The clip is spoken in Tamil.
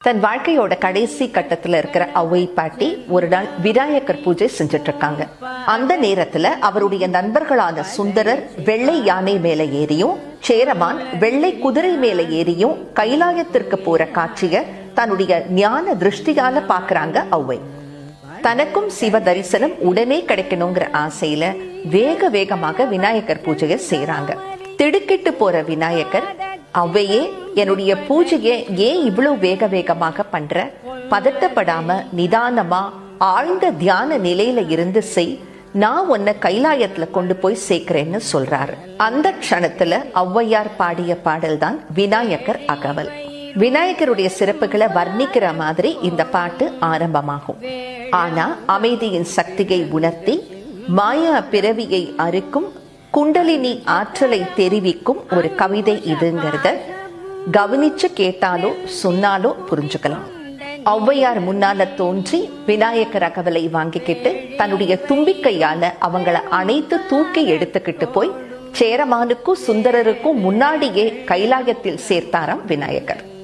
தன் வாழ்க்கையோட கடைசி கட்டத்துல இருக்கிற அவ்வை பாட்டி ஒரு நாள் விநாயகர் பூஜை செஞ்சுட்டு இருக்காங்க. அந்த நேரத்துல அவருடைய நண்பர்களான சுந்தரர் வெள்ளை யானை மேல ஏறியும் சேரமான் வெள்ளை குதிரை மேல ஏறியும் கைலாயத்திற்கு போற காட்சிய தன்னுடைய ஞான திருஷ்டியால பாக்குறாங்க அவ்வை. தனக்கும் சிவ தரிசனம் உடனே கிடைக்கணுங்கிற ஆசையில வேக வேகமாக விநாயகர் பூஜையை செய்யறாங்க. திடுக்கிட்டு போற விநாயகர், அவ்வையே, என்னுடைய பூஜையை ஏன் இவ்வளவு வேக வேகமாக பண்ற? பதட்டப்படாம நிதானமா ஆழ்ந்த தியான நிலையில இருந்து செய், நான் உன்னை கைலாயத்துல கொண்டு போய் சேர்க்கிறேன்னு சொல்றாரு. அந்த க்ஷணத்துல ஔவையார் பாடிய பாடல் தான் விநாயகர் அகவல். விநாயகருடைய சிறப்புகளை வர்ணிக்கிற மாதிரி இந்த பாட்டு ஆரம்பமாகும். ஆனா அமைதியின் சக்தியை உணர்த்தி மாயா பிறவியை அறுக்கும் குண்டலினி ஆற்றலை தெரிவிக்கும் ஒரு கவிதை இதுங்கிறத கவனிச்சு கேட்டாலோ சொன்னாலோ புரிஞ்சுக்கலாம். ஔவையார் முன்னால தோன்றி விநாயகர் அகவலை வாங்கிக்கிட்டு தன்னுடைய தும்பிக்கையால அவங்கள அனைத்து தூக்கி எடுத்துக்கிட்டு போய் சேரமானுக்கும் சுந்தரருக்கும் முன்னாடியே கைலாயத்தில் சேர்த்தாராம் விநாயகர்.